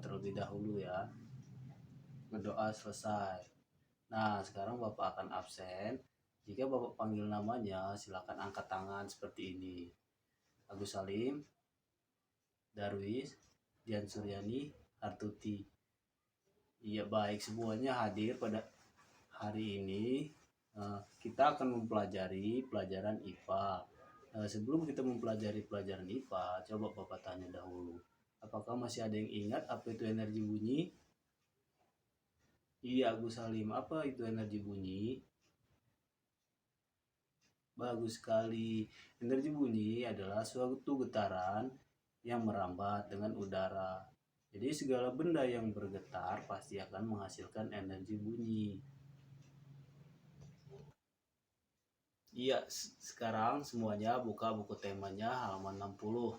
terlebih dahulu ya. Berdoa selesai. Nah, sekarang Bapak akan absen. Jika Bapak panggil namanya, silakan angkat tangan seperti ini. Agus Salim, Darwis, Dian Suryani, Hartuti. Iya, baik, semuanya hadir pada hari ini. Kita akan mempelajari pelajaran IPA. Sebelum kita mempelajari pelajaran IPA, coba Bapak tanya dahulu. Apakah masih ada yang ingat apa itu energi bunyi? Iya, Agus Salim, apa itu energi bunyi? Bagus sekali. Energi bunyi adalah suatu getaran yang merambat dengan udara. Jadi segala benda yang bergetar pasti akan menghasilkan energi bunyi. Iya, sekarang semuanya buka buku temanya halaman 60.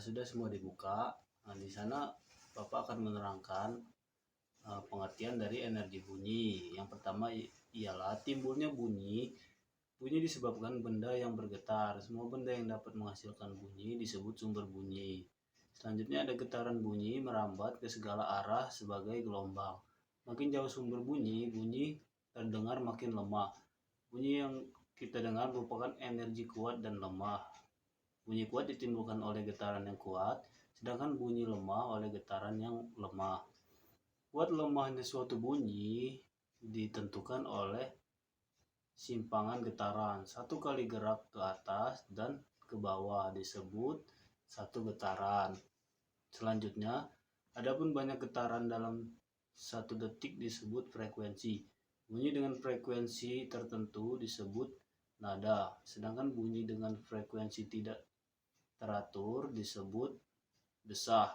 Sudah semua dibuka. Di sana Bapak akan menerangkan pengertian dari energi bunyi. Yang pertama ialah timbulnya bunyi. Bunyi disebabkan benda yang bergetar. Semua benda yang dapat menghasilkan bunyi disebut sumber bunyi. Selanjutnya ada getaran bunyi merambat ke segala arah sebagai gelombang. Makin jauh sumber bunyi, bunyi terdengar makin lemah. Bunyi yang kita dengar merupakan energi kuat dan lemah. Bunyi kuat ditimbulkan oleh getaran yang kuat, sedangkan bunyi lemah oleh getaran yang lemah. Kuat lemahnya suatu bunyi ditentukan oleh simpangan getaran. Satu kali gerak ke atas dan ke bawah disebut satu getaran. Selanjutnya, adapun banyak getaran dalam satu detik disebut frekuensi. Bunyi dengan frekuensi tertentu disebut nada, sedangkan bunyi dengan frekuensi tidak teratur disebut desah.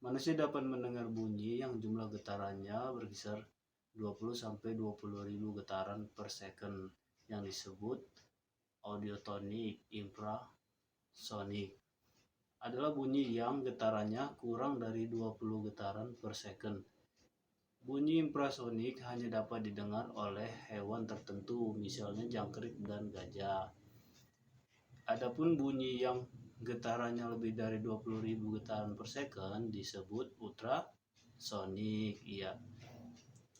Manusia dapat mendengar bunyi yang jumlah getarannya berkisar 20-20 ribu getaran per second yang disebut audiotonik. Infrasonik adalah bunyi yang getarannya kurang dari 20 getaran per second. Bunyi infrasonik hanya dapat didengar oleh hewan tertentu, misalnya jangkrik dan gajah. Adapun bunyi yang getarannya lebih dari 20.000 getaran per second disebut ultrasonik. Iya.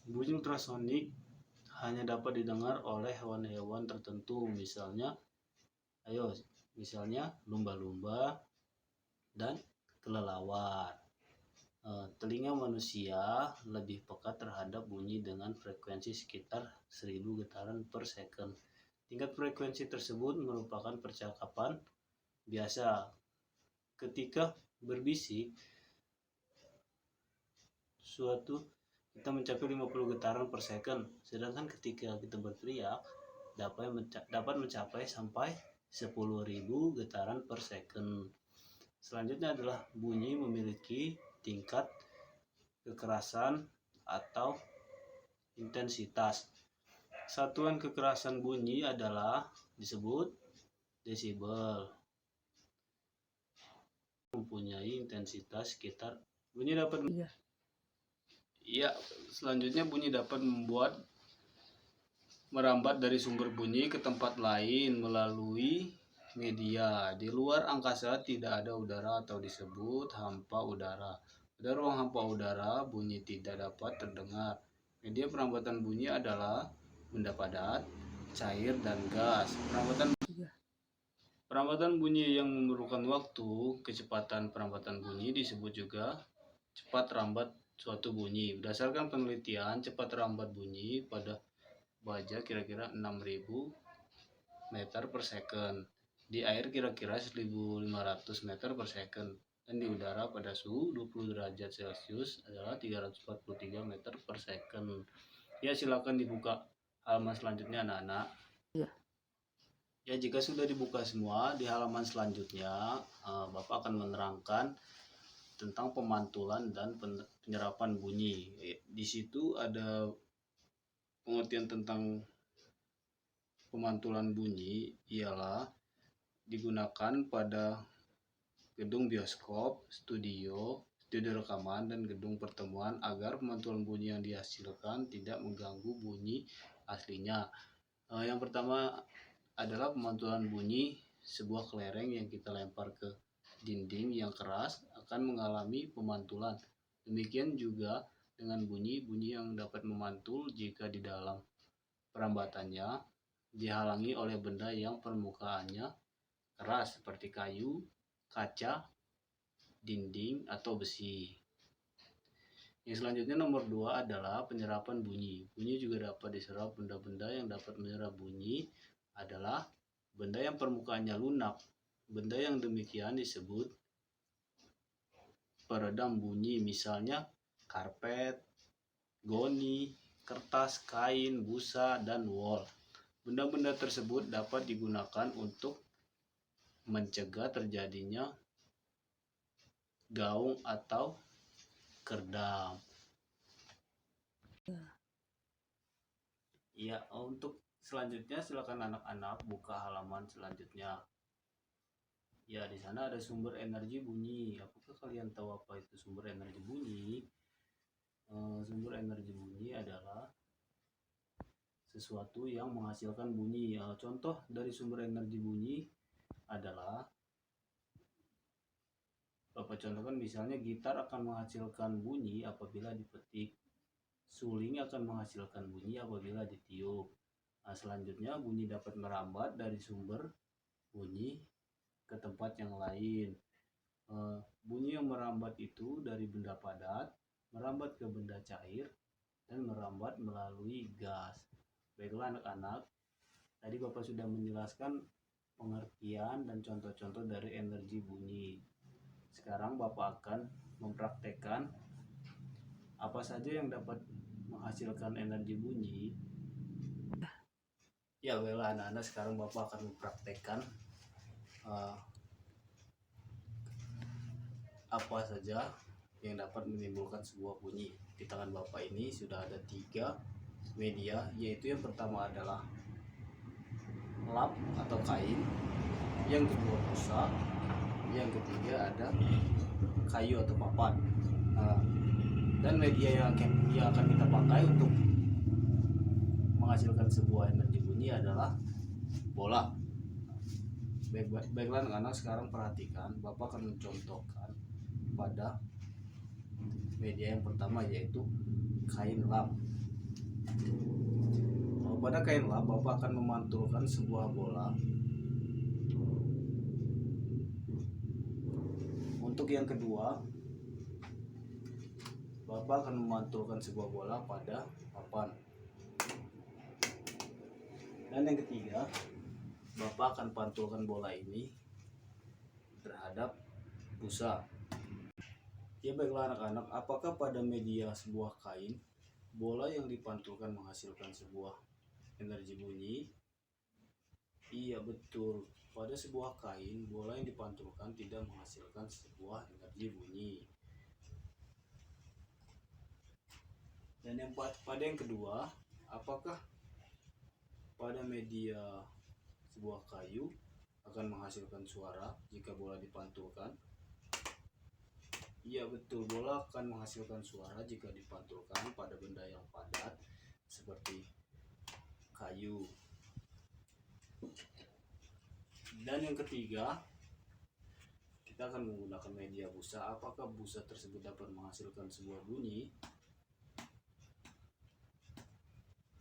Bunyi ultrasonik hanya dapat didengar oleh hewan-hewan tertentu, misalnya lumba-lumba dan kelelawar. Telinga manusia lebih peka terhadap bunyi dengan frekuensi sekitar 1000 getaran per second. Tingkat frekuensi tersebut merupakan percakapan biasa. Ketika berbisik, kita mencapai 50 getaran per second, sedangkan ketika kita berteriak dapat mencapai sampai 10.000 getaran per second. Selanjutnya adalah bunyi memiliki tingkat kekerasan atau intensitas. Satuan kekerasan bunyi adalah disebut desibel. Mempunyai intensitas sekitar bunyi dapat selanjutnya bunyi dapat merambat dari sumber bunyi ke tempat lain melalui media. Di luar angkasa tidak ada udara atau disebut hampa udara. Pada ruang hampa udara, bunyi tidak dapat terdengar. Media perambatan bunyi adalah benda padat, cair, dan gas. Perambatan bunyi yang memerlukan waktu, kecepatan perambatan bunyi disebut juga cepat rambat suatu bunyi. Berdasarkan penelitian, cepat rambat bunyi pada baja kira-kira 6.000 meter per second, di air kira-kira 1.500 meter per second, dan di udara pada suhu 20 derajat Celcius adalah 343 meter per second. Ya, silakan dibuka halaman selanjutnya anak-anak. Ya, jika sudah dibuka semua, di halaman selanjutnya Bapak akan menerangkan tentang pemantulan dan penyerapan bunyi. Di situ ada pengertian tentang pemantulan bunyi ialah digunakan pada gedung bioskop, studio rekaman, dan gedung pertemuan agar pemantulan bunyi yang dihasilkan tidak mengganggu bunyi aslinya. Yang pertama adalah pemantulan bunyi sebuah kelereng yang kita lempar ke dinding yang keras akan mengalami pemantulan. Demikian juga dengan bunyi yang dapat memantul jika di dalam perambatannya dihalangi oleh benda yang permukaannya keras seperti kayu, kaca, dinding, atau besi. Yang selanjutnya nomor 2 adalah penyerapan bunyi. Bunyi juga dapat diserap. Benda-benda yang dapat menyerap bunyi adalah benda yang permukaannya lunak. Benda yang demikian disebut peredam bunyi, misalnya karpet, goni, kertas, kain, busa, dan wol. Benda-benda tersebut dapat digunakan untuk mencegah terjadinya gaung atau kerdam. Ya, untuk selanjutnya silakan anak-anak buka halaman selanjutnya. Ya, di sana ada sumber energi bunyi. Apakah kalian tahu apa itu sumber energi bunyi? Sumber energi bunyi adalah sesuatu yang menghasilkan bunyi. Contoh dari sumber energi bunyi adalah, Bapak contohkan misalnya gitar akan menghasilkan bunyi apabila dipetik. Suling akan menghasilkan bunyi apabila ditiup. Selanjutnya bunyi dapat merambat dari sumber bunyi ke tempat yang lain. Bunyi yang merambat itu dari benda padat, merambat ke benda cair, dan merambat melalui gas. Baiklah anak-anak, tadi Bapak sudah menjelaskan pengertian dan contoh-contoh dari energi bunyi. Sekarang Bapak akan mempraktekkan apa saja yang dapat menghasilkan energi bunyi. Ya, baiklah anak-anak, sekarang Bapak akan mempraktekkan apa saja yang dapat menimbulkan sebuah bunyi. Di tangan Bapak ini sudah ada 3 media, yaitu yang pertama adalah lap atau kain, yang kedua busa, yang ketiga ada kayu atau papan. Dan media yang akan kita pakai untuk menghasilkan sebuah energi bunyi adalah bola. Baiklah anak-anak, sekarang perhatikan, Bapak akan mencontohkan pada media yang pertama, yaitu kain lap. Pada kain lap, Bapak akan memantulkan sebuah bola. Untuk yang kedua, Bapak akan memantulkan sebuah bola pada papan. Dan yang ketiga, Bapak akan pantulkan bola ini terhadap busa. Ya, baiklah anak-anak, apakah pada media sebuah kain, bola yang dipantulkan menghasilkan sebuah energi bunyi? Iya, betul. Pada sebuah kain, bola yang dipantulkan tidak menghasilkan sebuah energi bunyi. Dan pada yang kedua, apakah pada media sebuah kayu akan menghasilkan suara jika bola dipantulkan? Iya, betul. Bola akan menghasilkan suara jika dipantulkan pada benda yang padat seperti kayu. Dan yang ketiga, kita akan menggunakan media busa. Apakah busa tersebut dapat menghasilkan sebuah bunyi?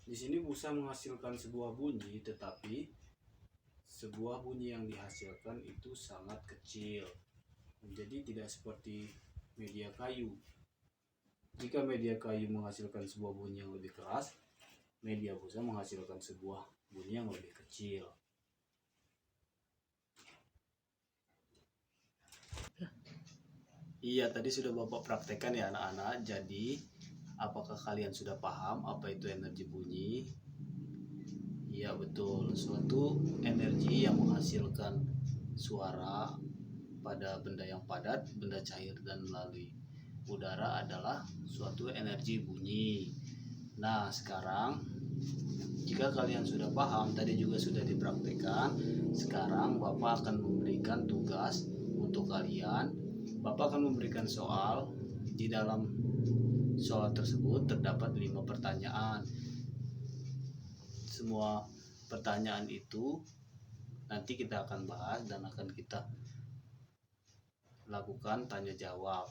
Di sini busa menghasilkan sebuah bunyi, tetapi sebuah bunyi yang dihasilkan itu sangat kecil. Jadi tidak seperti media kayu. Jika media kayu menghasilkan sebuah bunyi yang lebih keras, media busa menghasilkan sebuah bunyi yang lebih kecil. Iya, tadi sudah Bapak praktekkan ya anak-anak. Jadi, apakah kalian sudah paham apa itu energi bunyi? Iya, betul. Suatu energi yang menghasilkan suara pada benda yang padat, benda cair, dan melalui udara adalah suatu energi bunyi. Nah, sekarang jika kalian sudah paham, tadi juga sudah dipraktekkan, sekarang Bapak akan memberikan tugas untuk kalian. Bapak akan memberikan soal. Di dalam soal tersebut terdapat 5 pertanyaan. Semua pertanyaan itu nanti kita akan bahas dan akan kita lakukan tanya jawab.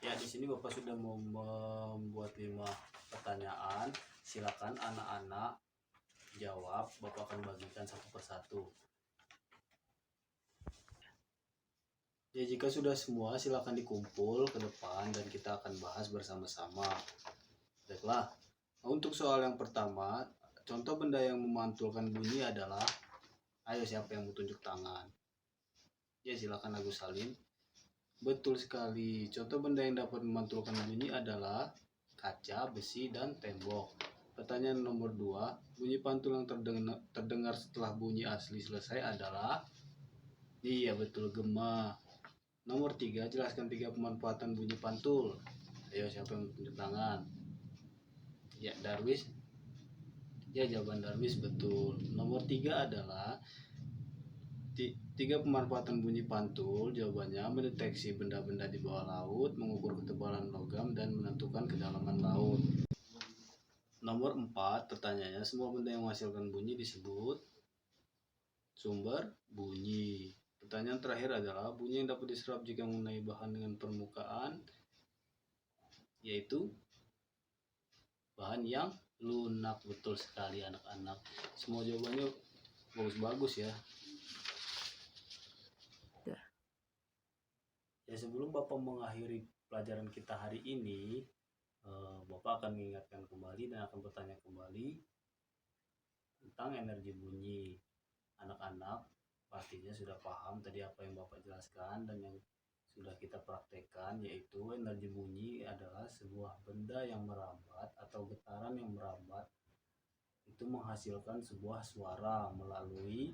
Ya, di sini Bapak sudah membuat 5 pertanyaan. Silakan anak-anak jawab. Bapak akan bagikan satu persatu. Ya, jika sudah semua silakan dikumpul ke depan dan kita akan bahas bersama-sama. Baiklah. Untuk soal yang pertama, contoh benda yang memantulkan bunyi adalah, ayo siapa yang mau tunjuk tangan? Ya, silakan Agus Salim. Betul sekali. Contoh benda yang dapat memantulkan bunyi adalah kaca, besi, dan tembok. Pertanyaan nomor 2, bunyi pantul yang terdengar setelah bunyi asli selesai adalah, iya betul, gema. Nomor 3, jelaskan 3 pemanfaatan bunyi pantul. Ayo siapa yang tunjuk tangan? Ya, Darwis. Ya, jawaban Darwis betul. Nomor 3 adalah 3 pemanfaatan bunyi pantul. Jawabannya mendeteksi benda-benda di bawah laut, mengukur ketebalan logam, dan menentukan kedalaman laut. Nomor 4, pertanyaannya, semua benda yang menghasilkan bunyi disebut sumber bunyi. Pertanyaan terakhir adalah, bunyi yang dapat diserap jika mengenai bahan dengan permukaan, yaitu bahan yang lunak. Betul sekali anak-anak. Semua jawabannya bagus-bagus ya. Ya, sebelum Bapak mengakhiri pelajaran kita hari ini, Bapak akan mengingatkan kembali dan akan bertanya kembali tentang energi bunyi. Anak-anak pastinya sudah paham tadi apa yang Bapak jelaskan dan yang sudah kita praktekkan, yaitu energi bunyi adalah sebuah benda yang merambat atau getaran yang merambat itu menghasilkan sebuah suara melalui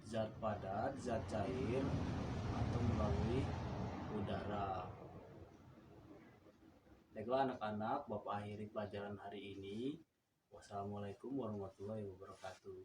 zat padat, zat cair, atau melalui udara. Baiklah anak-anak, Bapak akhiri pelajaran hari ini. Wassalamualaikum warahmatullahi wabarakatuh.